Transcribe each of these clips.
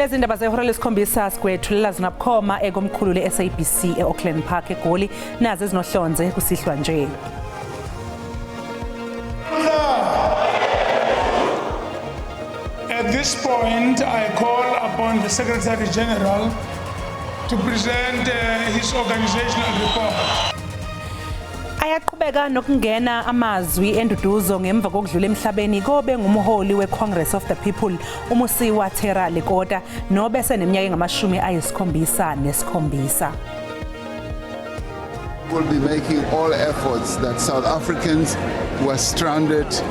Lezi ndaba zehora lesikhombisa sikwethulela zinabukhoma ekomkhulu le-SABC e-Auckland Park eGoli nazo ezinohlonze kusihlwa nje. At this point, I call upon the Secretary General to present his organizational report. Ayaqhubeka nokungena amazwi enduduzo ngemva kokudlula emhlabeni kobe ngumholi we-Congress of the People uMusiwa Thera Lekota nobese neminyaka engamashumi-7. We'll be making all efforts that South Africans who are stranded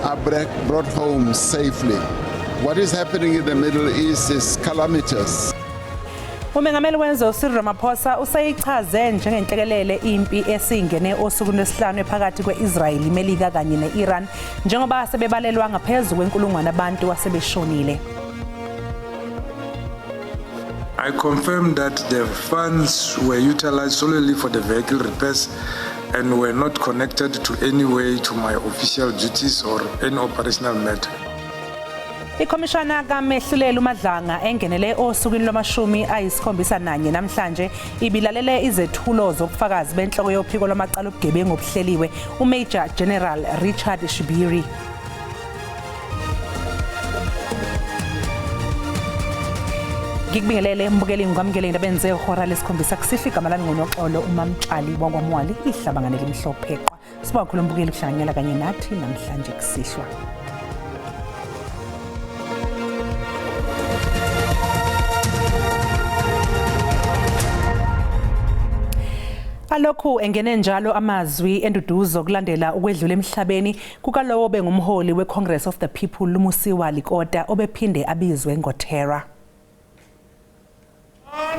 are brought home safely. What is happening in the Middle East is calamitous. Umengameli wenzo Cyril Ramaphosa usayichaze njengenhlekelele impi esingene osukwini lwesihlanu ephakathi kwe-Israel, iMelika kanye ne-Iran njengoba sebebalelwa ngaphezulu kwenkulungwane abantu asebeshonile. I confirm that the funds were utilized solely for the vehicle repairs and were not connected to any way to my official duties or any operational matter. Ikomishana kaMehluleli uMadlanga engenele osukwini lwama-71 namhlanje ibilalele izethulo zobufakazi benhloko yophiko lwamacala obugebengu obuhleliwe uMajor General Richard Shibiri. Ngikubingelele mbukeli ngikwamukele indaba zehora lesikhombisa kusifika malani ngonoxolo uMamtshali wakwaMwali ihlabangane limhlophe qwa. Sibakhulu mbukeli kuhlanganyela kanye nathi namhlanje kusihlwa. Alokhu engene njalo amazwi enduduzo kulandela ukwedlula emhlabeni kukalowo bengumholi we-Congress of the People uMusiwa Lekota obephinde abizwe ngoThera.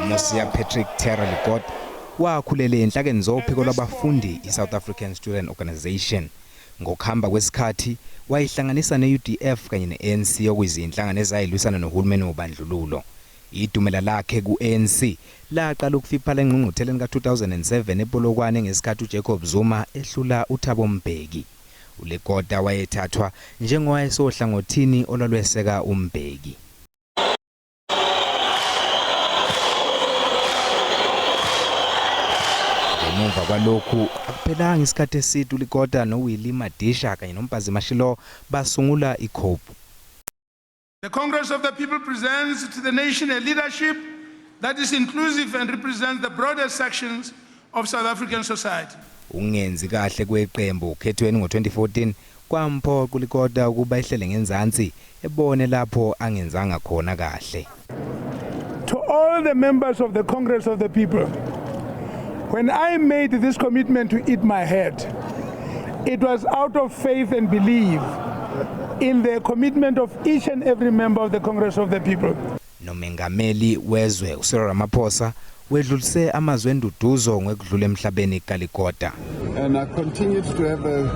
Musiwa Patrick Thera Lekota wakhulela enhlakeni zophiko lwabafundi iSouth African Student Organisation. Ngokuhamba kwesikhathi wayihlanganisa ne-UDF kanye ne-ANC okuyizinhlangano ezayilwisana nohulumeni wobandlululo. Idumela lakhe ku-ANC laqala ukufiphala engqungqutheleni ka-2007 ePolokwane ngesikhathi uJacob Zuma ehlula uThabo Mbeki. uLekota wayethathwa njengowayesohlangothini olwalweseka uMbeki. Ngemuva kwalokhu akuphelanga isikhathi eside uLekota noWillie Madisha kanye noMpazi Mashilo basungula iCOPE. The Congress of the People presents to the nation a leadership that is inclusive and represents the broader sections of South African society. Ungenzi kahle kweqembu ukhethweni ngo-2014 kwamphoqa uLekota ukuba ehlele ngenzansi ebone lapho angenzanga khona kahle. To all the members of the Congress of the People, when I made this commitment to eat my head, it was out of faith and belief in the commitment of each and every member of the Congress of the People. Nomengameli wezwe uCyril Ramaphosa wedlulise amazwi enduduzo ngekudlula emhlabeni kaLekota. And I continued to have a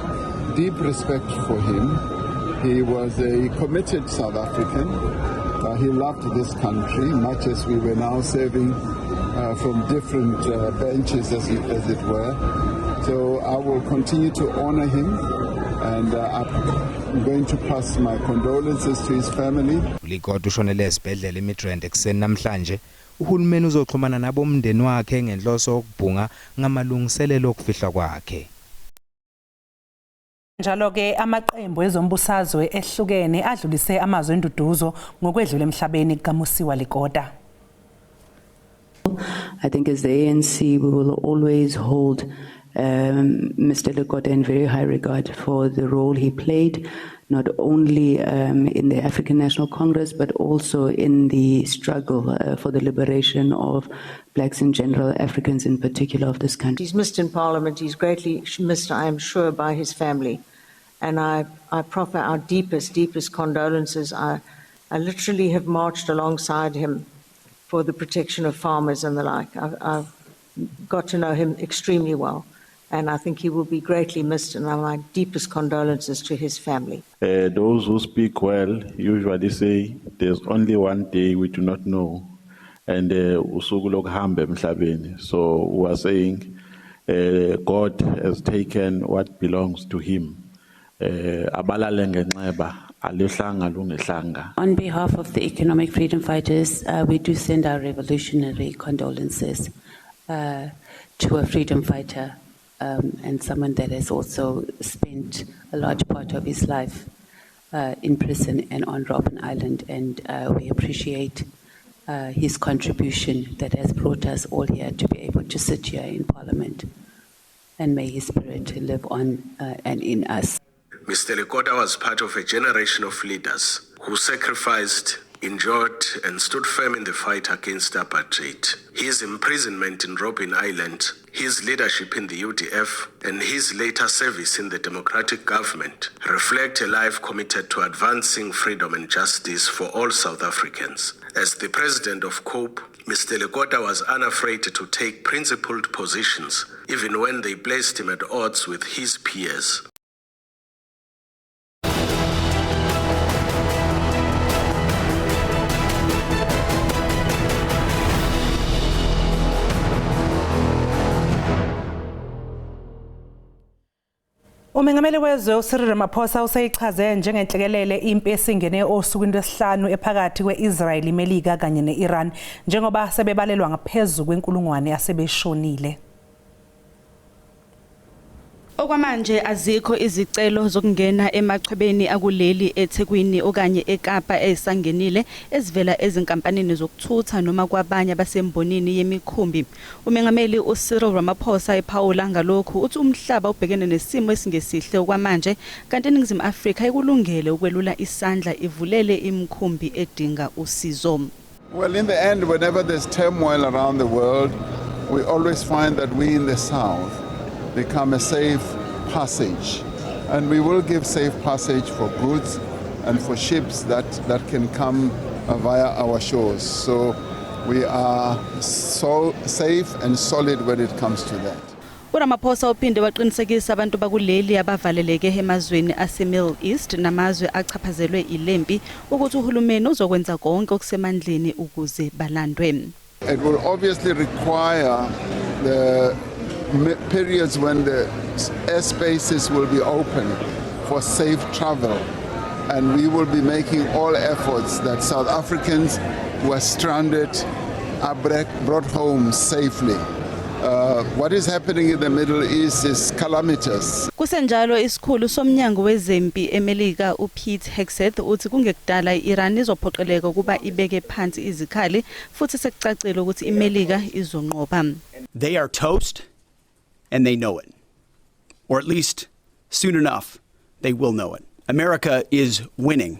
deep respect for him. He was a committed South African. He loved this country, much as we were now serving from different benches, as it were. So I will continue to honor him, and I'm going to pass my condolences to his family. uLekota ushonele esibhedlela eMidrand ekseni namhlanje. Uhulumeni uzoxhumana nabomndeni wakhe ngenhloso yokubhunga ngamalungiselelo okufihlwa kwakhe. Njalo ke amaqembu ezombusazwe ehlukene adlulise amazwi enduduzo ngokwedlula emhlabeni kaMusiwa Lekota. I think as the ANC we will always hold Mr. Lekota in very high regard for the role he played, not only in the African National Congress, but also in the struggle for the liberation of blacks in general, Africans in particular of this country. He's missed in Parliament. He's greatly missed, I am sure, by his family. And I proffer our deepest condolences. I literally have marched alongside him for the protection of farmers and the like. I've got to know him extremely well. And I think he will be greatly missed, and my deepest condolences to his family. Those who speak well usually say there's only one day we do not know, and usuku lokuhamba emhlabeni. So we are saying God has taken what belongs to him. Abalale ngenxeba alihlanga lungehlanga. On behalf of the economic freedom fighters, we do send our revolutionary condolences to a freedom fighter and someone that has also spent a large part of his life in prison and on Robben Island, and we appreciate his contribution that has brought us all here to be able to sit here in Parliament, and may his spirit live on and in us. Mr. Lekota was part of a generation of leaders who sacrificed, endured, and stood firm in the fight against apartheid. His imprisonment in Robben Island, his leadership in the UDF, and his later service in the democratic government reflect a life committed to advancing freedom and justice for all South Africans. As the president of COPE, Mr. Lekota was unafraid to take principled positions, even when they placed him at odds with his peers. Umengameli wezwe uCyril Ramaphosa useyichaze njengenhlekelele impi esingene osukwini lwesihlanu ephakathi kweIsrael, iMelika kanye neIran njengoba sebebalelwa ngaphezulu kwenkulungwane yasebeshonile. Okwamanje azikho izicelo zokungena emachwebeni akuleli eThekwini okanye eKapa esangenile ezivela ezinkampanini zokuthutha noma kwabanye abasembonini yemikhumbi. Umengameli uCyril Ramaphosa ephawula ngalokhu uthi umhlaba ubhekene nesimo esingesihle okwamanje kanti iNingizimu Afrika ikulungele ukwelula isandla ivulele imikhumbi edinga usizo. Well, in the end, whenever there's turmoil around the world, we always find that we in the South become a safe passage, and we will give safe passage for goods and for ships that can come via our shores. So we are so safe and solid when it comes to that. uRamaphosa uphinde waqinisekisa abantu bakuleli abavaleleke emazweni ase-Middle East namazwe achaphazelwe ilempi ukuthi uhulumeni uzokwenza konke okusemandleni ukuze balandwe. It will obviously require the periods when the airspaces will be open for safe travel, and we will be making all efforts that South Africans who are stranded are brought home safely. What is happening in the Middle East is calamitous. Kusenjalo isikhulu somnyango wezempi eMelika uPete Hegseth uthi kungekudala iIran izophoqeleka kuba ibeke phansi izikhali futhi sekucacile ukuthi iMelika izonqoba. They are toast and they know it. Or at least soon enough they will know it. America is winning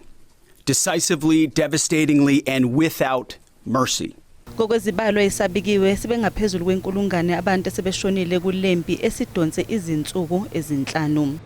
decisively, devastatingly, and without mercy. Ngokwezibalo esabikiwe sibengaphezulu kwenkulungwane abantu asebeshonile kulempi esidonse izinsuku ezinhlanu.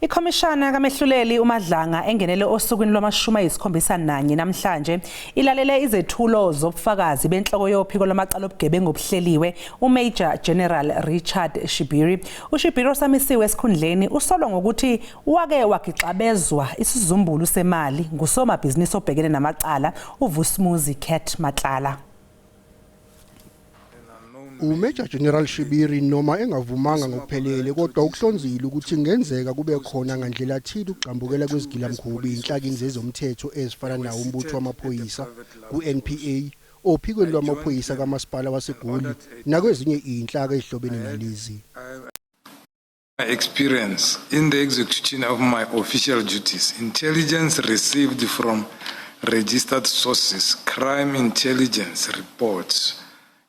Ikhomishana kaMehluleli uMadlanga engenele osukwini lwama-71 namhlanje ilalele izethulo zobufakazi benhloko yophiko lwamacala obugebengu obuhleliwe uMajor General Richard Shibiri. uShibiri osamisiwe esikhundleni usolwa ngokuthi wake wakixabezwa isizumbulu semali ngusomabhizinisi obhekene namacala uVusumuzi Cat Matlala. uMajor General Shibiri noma engavumanga ngokuphelele kodwa ukuhlonzile ukuthi kungenzeka kube khona ngandlela thile ukuqhambukela kwezigilamkhubi inhlakini zezomthetho ezifana nawo umbutho wamaphoyisa kuNPA ophikweni lwamaphoyisa kamasipala waseGoli nakwezinye inhlaka ezihlobene nalezi. My experience in the execution of my official duties, intelligence received from registered sources, crime intelligence reports,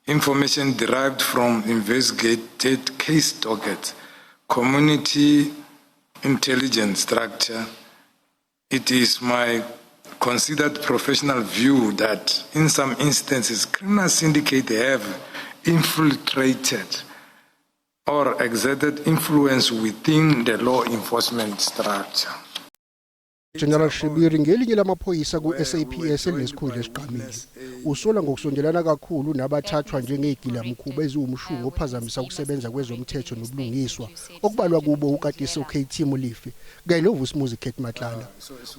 information derived from investigated case dockets, community intelligence structure. It is my considered professional view that in some instances, criminal syndicates have infiltrated or exerted influence within the law enforcement structure. General Shibiri ngelinye lamaphoyisa ku-SAPS elinesikhundla esiqhamile usola ngokusondelana kakhulu nabathathwa njengezigilamkhuba eziwumshungu ophazamisa ukusebenza kwezomthetho nobulungiswa okubalwa kubo ukatisi uKT Molefe kanye noVusimuzi Kate Matlala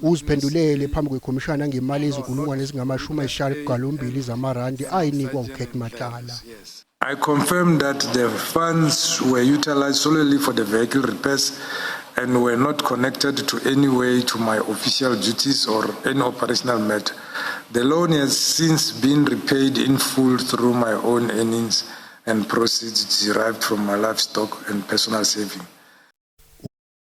uziphendulele phambi kwekhomishana ngemali ezikulungwane ezingama-80 zamarandi ayinikwa uKate Matlala. I confirm that the funds were utilized solely for the vehicle repairs and were not connected to any way to my official duties or any operational matter. The loan has since been repaid in full through my own earnings and proceeds derived from my livestock and personal saving.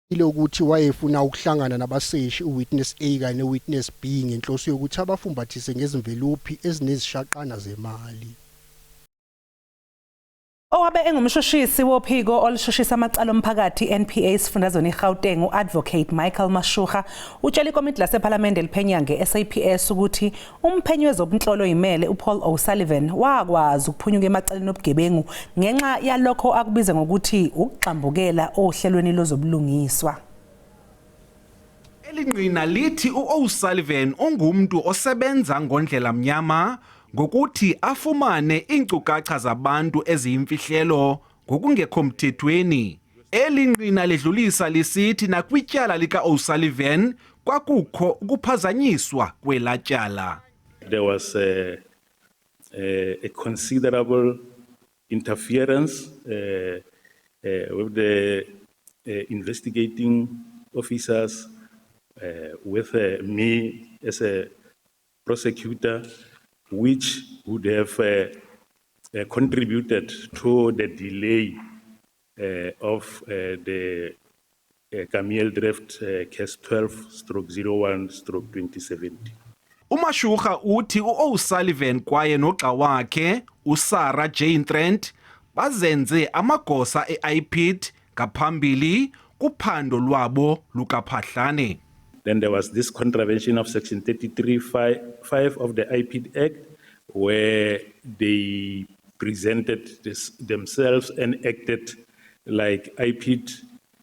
Ile ukuthi wayefuna ukuhlangana nabaseshi uwitness A kanye nowitness B ngenhloso yokuthi abafumbathise ngezimveluphi ezinezishaqana zemali. Owabe engumshushisi wophiko olushushisa amacala omphakathi NPA sifundazweni eGauteng uadvocate Michael Mashugha utshela ikomiti laseParliament eliphenya ngeSAPS ukuthi umphenyi wezobunhlolo imele uPaul O'Sullivan wakwazi ukuphunyuka emacaleni obugebengu ngenxa yalokho akubiza ngokuthi ukuxambukela ohlelweni lozobulungiswa. Elinqina lithi uO'Sullivan ongumuntu osebenza ngondlela mnyama ngokuthi afumane iinkcukacha zabantu eziyimfihlelo ngokungekho mthethweni. Elinqina ledlulisa lisithi nakwityala likaO'Sullivan kwakukho ukuphazanyiswa kwelatyala. There was a considerable interference with the investigating officers, with me as a prosecutor, which would have contributed to the delay of the Camille Drift case 12/01/2070. Umashugha uthi uO'Sullivan kwaye noxa wakhe uSarah Jane Trent bazenze amagosa eIPID ngaphambili kuphando lwabo lukaphahlane. Then there was this contravention of Section 33(5) of the IPID Act, where they presented themselves and acted like IPID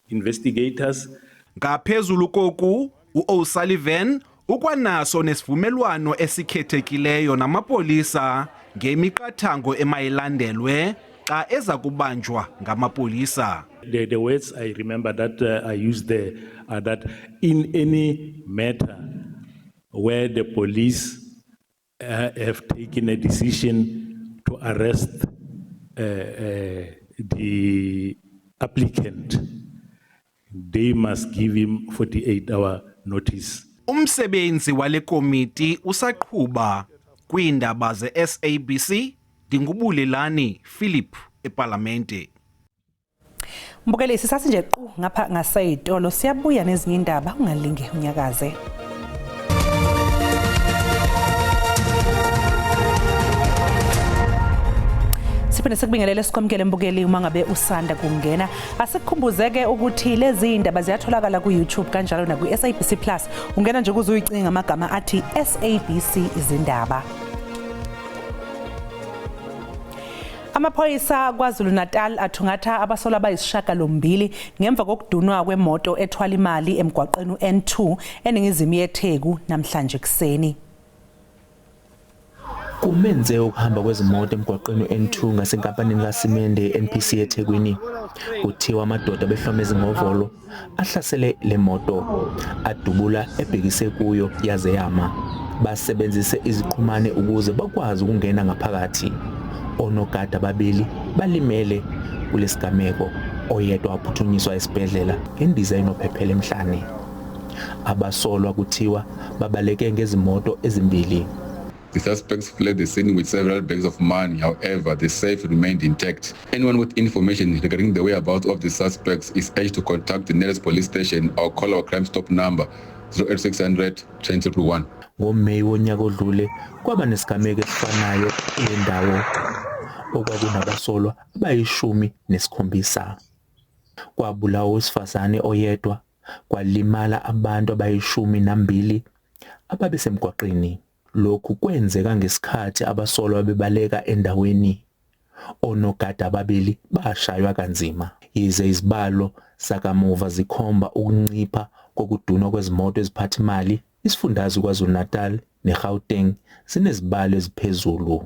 investigators. Ngaphezulu koku, uO'Sullivan ukwanaso nesivumelwano esikhethekileyo namapolisa ngemiqathango emayilandelwe xa eza kubanjwa ngamapolisa. The words I remember that I used there are that in any matter where the police have taken a decision to arrest the applicant, they must give him 48-hour notice. Umsebenzi wale komiti usaqhuba kwiindaba ze-SABC. Dingubulelani Philip eParlamente. Mbukelisi sasinje qhu ngapha ngasayitolo siyabuya nezinye indaba ungalinge unyakaze. Siphinde sikubingelele sikomkele mbukeli uma ngabe usanda kungena. Asikukhumbuzeke ukuthi lezi indaba ziyatholakala ku YouTube kanjalo na ku SABC Plus. Ungena nje ukuze uyicinga amagama athi SABC izindaba. Amaphoyisa KwaZulu-Natal athungatha abasolwa abayisishiyagalombili ngemva kokudunwa kwemoto ethwala imali emgwaqeni N2 eningizimu yeTheku namhlanje kuseni. Kumenze ukuhamba kwezimoto emgwaqeni N2 ngasenkampanini kaSimende NPC eThekwini. Kuthiwa amadoda behlomeza ngovolo ahlasele le moto adubula ebhekise kuyo yaze yama. Basebenzise iziqhumane ukuze bakwazi ukungena ngaphakathi. Onogada ababili balimele kulesigameko, oyedwa waphuthunyiswa esibhedlela ngendiza enophephela emhlane. Abasolwa kuthiwa babaleke ngezimoto ezimbili. The suspects fled the scene with several bags of money. However, the safe remained intact. Anyone with information regarding the whereabouts of the suspects is urged to contact the nearest police station or call our crime stop number 08600 101. NgoMeyi wonyaka odlule kwaba nesigameko esifanayo endawo okwakunabasolwa abayishumi-7. Kwabulawa owesifazane oyedwa, kwalimala abantu abayishumi-2 ababesemgwaqeni. Lokhu kwenzeka ngesikhathi abasolwa bebaleka endaweni. Onogada ababili bashaywa kanzima. Yize izibalo zakamuva zikhomba ukuncipha kokudunwa kwezimoto eziphatha imali, isifundazwe KwaZulu-Natal neGauteng sinezibalo eziphezulu.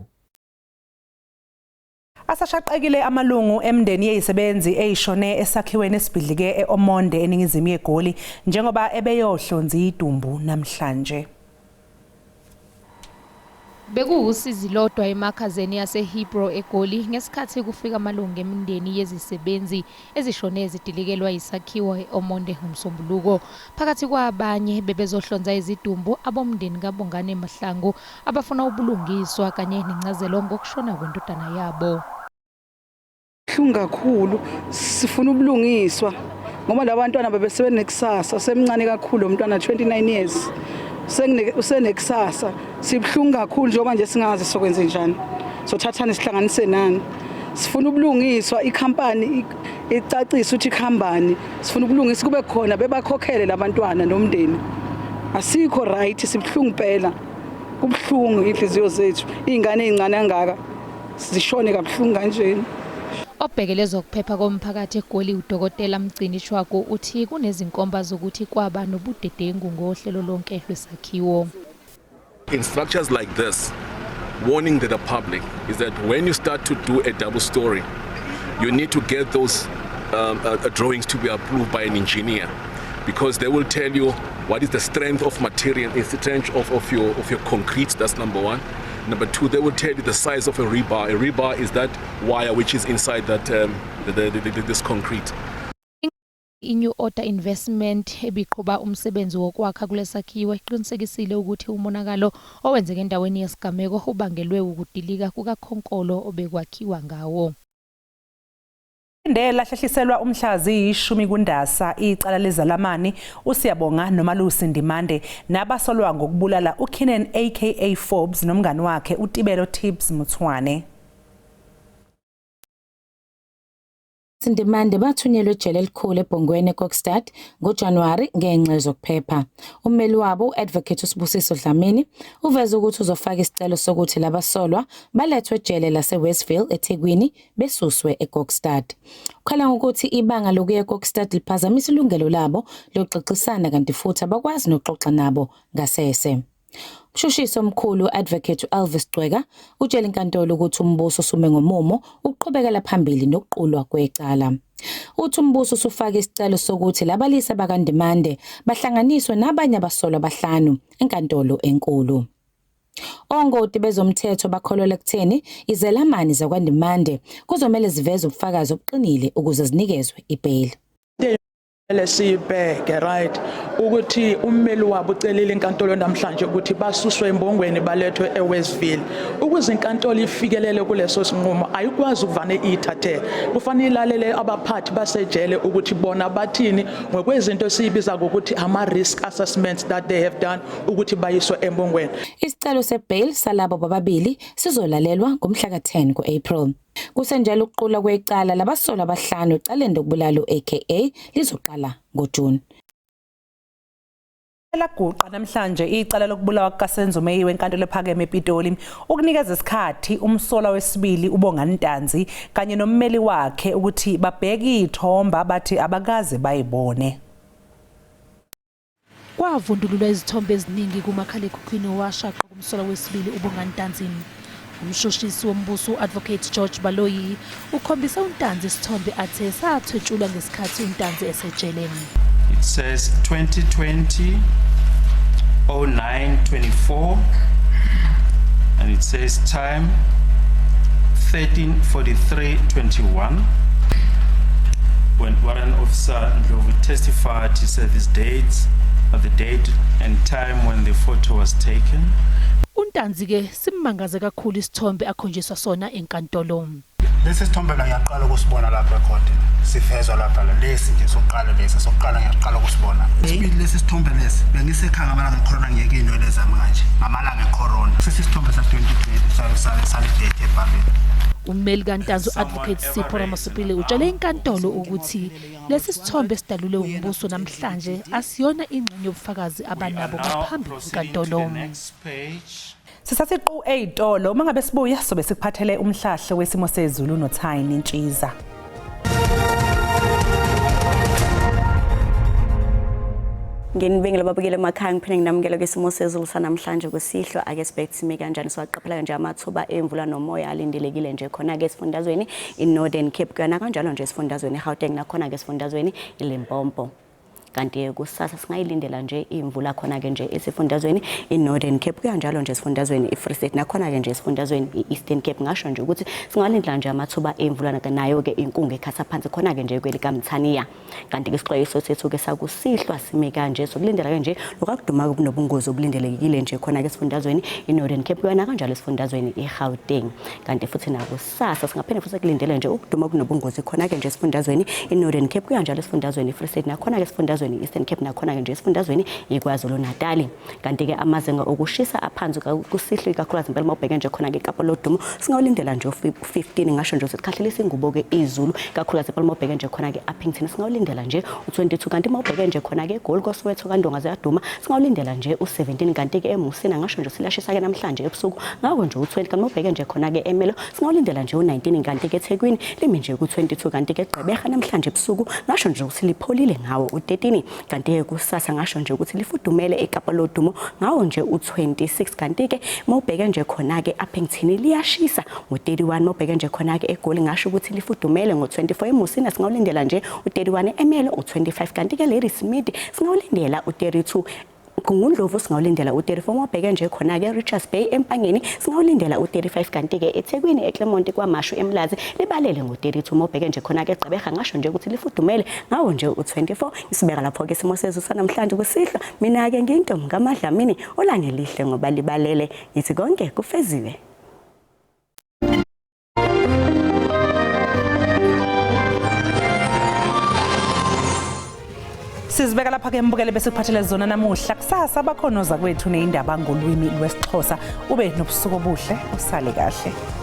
Asashaqekile amalungu emndeni yezisebenzi eyishone esakhiweni esibhidlike eOmonde eningizimu yeGoli njengoba ebeyohlonza idumbu namhlanje. Bekuwusizi lodwa emakhazeni yaseHebrew eGoli ngesikhathi kufika amalungu emindeni yezisebenzi ezishone ezidilikelwa isakhiwo eOmonde ngomsombuluko. Phakathi kwabanye bebezohlonza izidumbu abomndeni kaBongane Mahlangu abafuna ubulungiswa kanye nencazelo ngokushona kwendodana yabo. Kuhlungu kakhulu, sifuna ubulungiswa ngoba labantwana bebesebenekusasa, semncane kakhulu umntwana 29 years. Usenekusasa, sibhlungu kakhulu njengoba nje singazi sokwenza njani. Sothathana sihlanganise nani. Sifuna ubulungiswa, ikhampani icacisa ukuthi ikhambani. Sifuna ubulungisa kube khona bebakhokhele labantwana nomndeni. Asikho right, sibhlungu phela. Kubhlungu inhliziyo zethu. Izingane ezincane kangaka zishone kabuhlungu kanjeni. Obhekele zokuphepha komphakathi eGoli uDokotela Mgcini Shwaku uthi kunezinkomba zokuthi kwaba nobudedengu ngohlelo lonke lwesakhiwo. In structures like this, warning the public is that when you start to do a double story, you need to get those drawings to be approved by an engineer, because they will tell you what is the strength of material, the strength of your concrete. That's number one. Number two, they will tell you the size of a rebar. A rebar is that wire which is inside that this concrete. I-New Order Investment ebiqhuba umsebenzi wokwakha kulesakhiwo iqinisekisile ukuthi umonakalo owenzeke endaweni yesigameko ubangelwe ukudilika kukakhonkolo obekwakhiwa ngawo. Indela hlehliselwa umhlazi 10 kuNdasa icala lezalamani uSiyabonga noMalusi Ndimande nabasolwa ngokubulala uKenan aka Forbes nomngani wakhe uTibelo Tibbs Muthwane. Ndimande bathunyelwe ejele elikhulu eBhongweni eKokstad ngoJanuwari ngenxa zokuphepha. Ummeli wabo Advocate uSibusiso Dlamini uveza ukuthi uzofaka isicelo sokuthi labasolwa balethwe ejele laseWestville eThekwini besuswe eKokstad. Ukhala ukuthi ibanga lokuya eKokstad liphazamisa ilungelo labo lokuxoxisana kanti futhi abakwazi nokuxoxa nabo ngasese. Umshushiso omkhulu Advocate Elvis Cweka utshela inkantolo ukuthi umbuso usume ngomumo ukuqhubekela phambili nokuqulwa kwecala. Uthi umbuso usufaka isicelo sokuthi labalisa bakaNdimande bahlanganiswe nabanye abasolwa abahlanu enkantolo enkulu. Ongoti bezomthetho bakholwa ekutheni izelamani zakwaNdimande kuzomela ziveze ubufakazi obuqinile ukuze zinikezwe ibail. Lesibheke right ukuthi ummeli wabo ucelile inkantolo namhlanje ukuthi basuswe embongweni balethwe eWestville ukuze inkantolo ifikelele kuleso sinqumo ayikwazi ukuvane ithathe kufanele ilalele abaphathi basejele ukuthi bona bathini ngokwezinto sibiza ukuthi ama risk assessments that they have done ukuthi bayiswe embongweni. Isicelo sebail salabo bababili sizolalelwa ngomhla ka-10 kuApril. Kusenjalo ukuqula kwecala labasolwa abahlanu ecaleni lokubulala uAKA lizoqala ngoJune. Laguqa namhlanje icala lokubulawa kukaSenzo Meyi wenkantolo ephakeme ePitoli ukunikeza isikhathi umsolwa wesibili uBongani Ntanzi kanye nommeli wakhe ukuthi babheke ithomba bathi abakaze bayibone. Kwavundululwa izithombe eziningi kumakhalekhukhwini owashaqwa kumsolwa wesibili uBongani Ntanzi. Umshushisi wombuso Advocate George Baloyi ukhombisa uNtanzi isithombe athe sathwetshulwa ngesikhathi uNtanzi esejeleni. It says 2020 0924 and it says time 13:43:21. When Warrant Officer Ndlovu testified, he said these dates are the date and time when the photo was taken. uNtanzi ke simmangaze kakhulu isithombe akhonjiswa sona enkantolo. Lesi sithombe la ngiyaqala ukusibona lapha ekhodi sivezwa lapha lesi nje sokuqala lesi sokuqala ngiyaqala ukusibona. Isibili lesi sithombe lesi bengisekhaya ngamalanga ecorona ngiyeke inwele zami kanje ngamalanga ecorona. Lesi sithombe sa 2020 sale date ebhalweni. Ummeli kaNtanzi Advocate Sipho Ramasipile utshele inkantolo ukuthi lesi sithombe sidalule umbuso namhlanje asiyona ingxenye yobufakazi abanabo ngaphambi kwenkantolo. Sisasiqu eyitolo uma ngabe sibuya sobe sikuphathele umhlahlo wesimo sezulu noThayini Ntshiza. Nginibingelela babukele emakhaya ngiphinde nginamukele kwesimo sezulu sanamhlanje kusihlo ake sibheke sime kanjani siwaqaphela nje amathuba emvula nomoya alindelekile nje khona ke esifundazweni iNorthern Cape kana kanjalo nje esifundazweni iGauteng nakhona ke esifundazweni iLimpopo. Kanti kusasa singayilindela nje imvula khona ke nje esifundazweni iNorthern Cape kanjalo nje esifundazweni iFree State nakhona ke nje esifundazweni iEastern Cape ngasho nje ukuthi singalindela nje amathuba emvula nayo ke inkungu ekhatha phansi khona ke nje kwelikaMthaniya. Kanti ke isixwayiso sethu ke sakusihlwa sime kanje sokulindela ke nje lokuduma kubunobungozi obulindelekile nje khona ke esifundazweni iNorthern Cape kana kanjalo esifundazweni iGauteng. Kanti futhi nakusasa singaphinde futhi kulindele nje ukuduma kunobungozi khona ke nje esifundazweni iNorthern Cape kanjalo esifundazweni iFree State nakhona ke esifundazweni Eastern Cape nakhona nje esifundazweni iKwaZulu Natal. Kanti ke amazinga okushisa aphansi kusihlo ikakhulukazi impela mawubheke nje khona ke eKapa lodumo singawulindela nje 15 ngasho nje ukuthi khahlela ingubo ke izulu kakhulukazi impela mawubheke nje khona ke Upington singawulindela nje u22 kanti mawubheke nje khona ke eGoli Soweto kaNdonga ziyaduma singawulindela nje u17 kanti ke eMusina ngasho nje silashisa ke namhlanje ebusuku ngako nje u20 kanti mawubheke nje khona ke eMelo singawulindela nje u19 kanti ke eThekwini limi nje ku22 kanti ke eGqeberha namhlanje ebusuku ngasho nje ukuthi lipholile ngawo u13 kanti kusasa ngasho nje ukuthi lifudumele eKapa lodumo ngawo nje u26 kanti ke mawubheke nje khona ke Upington liyashisa ngo31 mawubheke nje khona ke eGoli ngasho ukuthi lifudumele ngo24 eMusina singawulindela nje u31 eMelo u25 kanti ke Ladysmith singawulindela u32 Kungundlovu singawulindela u34 mawubheke nje khona ke Richards Bay empangeni singawulindela u35 kanti ke eThekwini eClermont kwaMashu eMlazi libalele ngo32 mawubheke nje khona ke eGqeberha ngasho nje ukuthi lifudumele ngawo nje u24 isibeka lapho ke isimo sezulu sanamhlanje kusihla mina ke ngintombi kaMadlamini olangelihle ngoba libalele ngithi konke kufeziwe. Sizibeka lapha ke mbukele bese kuphathele zona namuhla kusasa bakhonoza kwethu neindaba ngolwimi lwesiXhosa ube nobusuku obuhle usale kahle.